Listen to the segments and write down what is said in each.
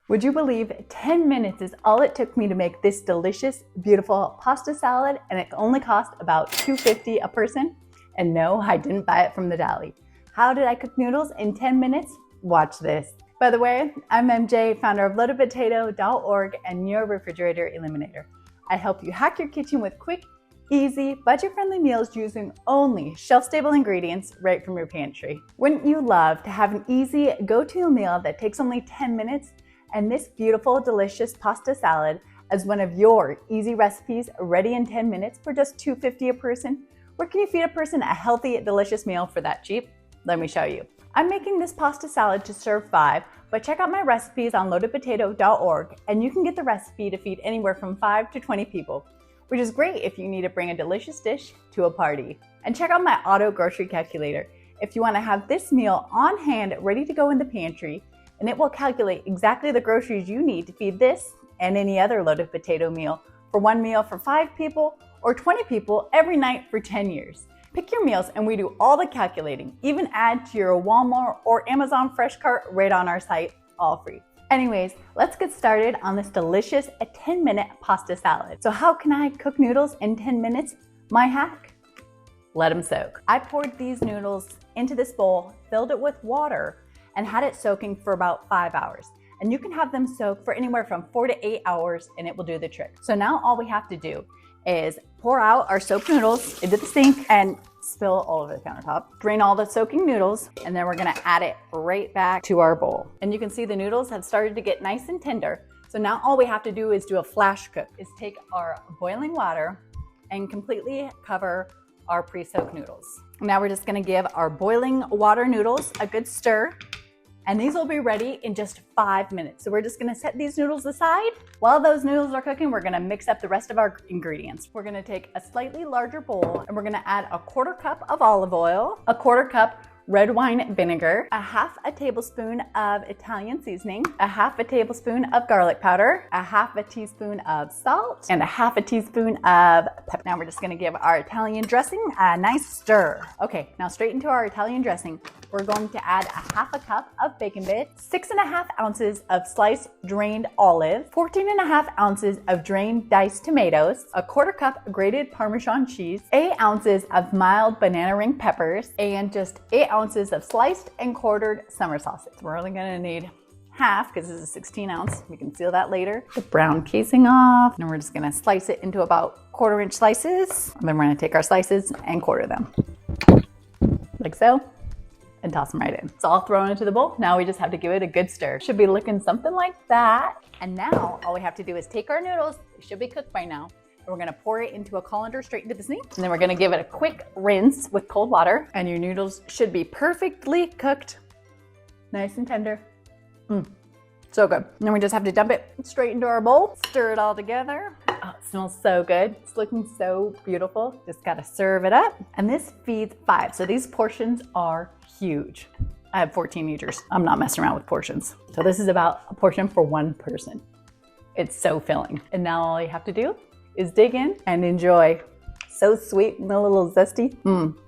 Would you believe 10 minutes is all it took me to make this delicious, beautiful pasta salad, and it only cost about $2.50 a person? And no, I didn't buy it from the deli. How did I cook noodles in 10 minutes? Watch this. By the way, I'm MJ, founder of loadedpotato.org and your refrigerator eliminator. I help you hack your kitchen with quick, easy, budget-friendly meals using only shelf-stable ingredients right from your pantry. Wouldn't you love to have an easy, go-to meal that takes only 10 minutes? And this beautiful, delicious pasta salad as one of your easy recipes ready in 10 minutes for just $2.50 a person? Where can you feed a person a healthy, delicious meal for that cheap? Let me show you. I'm making this pasta salad to serve 5, but check out my recipes on loadedpotato.org and you can get the recipe to feed anywhere from 5 to 20 people, which is great if you need to bring a delicious dish to a party. And check out my auto grocery calculator if you want to have this meal on hand ready to go in the pantry, and it will calculate exactly the groceries you need to feed this and any other loaded potato meal for one meal for 5 people or 20 people every night for 10 years. Pick your meals and we do all the calculating, even add to your Walmart or Amazon fresh cart right on our site, all free. Anyways, let's get started on this delicious 10-minute pasta salad. So how can I cook noodles in 10 minutes? My hack? Let them soak. I poured these noodles into this bowl, filled it with water, and had it soaking for about 5 hours. And you can have them soak for anywhere from 4 to 8 hours and it will do the trick. So now all we have to do is pour out our soaked noodles into the sink and spill all over the countertop. Drain all the soaking noodles, and then we're gonna add it right back to our bowl. And you can see the noodles have started to get nice and tender. So now all we have to do is do a flash cook, is take our boiling water and completely cover our pre-soaked noodles. Now we're just gonna give our boiling water noodles a good stir, and these will be ready in just 5 minutes. So we're just gonna set these noodles aside. While those noodles are cooking, we're gonna mix up the rest of our ingredients. We're gonna take a slightly larger bowl and we're gonna add a 1/4 cup of olive oil, a 1/4 cup red wine vinegar, a 1/2 tablespoon of Italian seasoning, a 1/2 tablespoon of garlic powder, a 1/2 teaspoon of salt, and a 1/2 teaspoon of pepper. Now we're just gonna give our Italian dressing a nice stir. Okay, now straight into our Italian dressing, we're going to add a 1/2 cup of bacon bits, 6.5 ounces of sliced drained olive, 14.5 ounces of drained diced tomatoes, a 1/4 cup grated Parmesan cheese, 8 ounces of mild banana ring peppers, and just 8 ounces of sliced and quartered summer sausage. We're only gonna need half because this is a 16 ounce. We can seal that later. The brown casing off, and we're just gonna slice it into about 1/4 inch slices. And then we're gonna take our slices and quarter them. Like so. And toss them right in. It's all thrown into the bowl. Now we just have to give it a good stir. Should be looking something like that. And now all we have to do is take our noodles, they should be cooked by now, and we're gonna pour it into a colander straight into the sink. And then we're gonna give it a quick rinse with cold water, and your noodles should be perfectly cooked, nice and tender. So good. And then we just have to dump it straight into our bowl, stir it all together. Oh, it smells so good. It's looking so beautiful. Just gotta serve it up. And this feeds 5, so these portions are huge. I have 4 teenagers. I'm not messing around with portions. So this is about a portion for 1 person. It's so filling. And now all you have to do is dig in and enjoy. So sweet and a little zesty.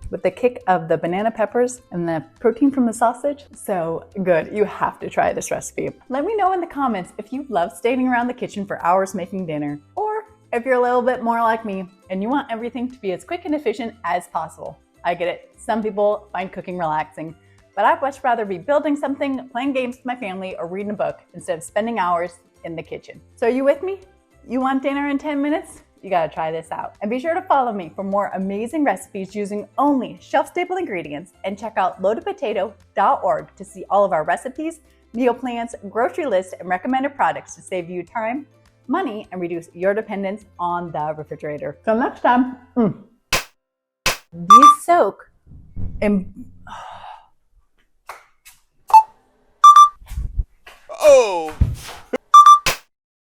With the kick of the banana peppers and the protein from the sausage. So good. You have to try this recipe. Let me know in the comments if you love standing around the kitchen for hours making dinner, or if you're a little bit more like me and you want everything to be as quick and efficient as possible. I get it. Some people find cooking relaxing, but I'd much rather be building something, playing games with my family, or reading a book instead of spending hours in the kitchen. So are you with me? You want dinner in 10 minutes? You gotta try this out. And be sure to follow me for more amazing recipes using only shelf-stable ingredients, and check out loadedpotato.org to see all of our recipes, meal plans, grocery lists, and recommended products to save you time, money, and reduce your dependence on the refrigerator. Till next time, these soak in... Oh!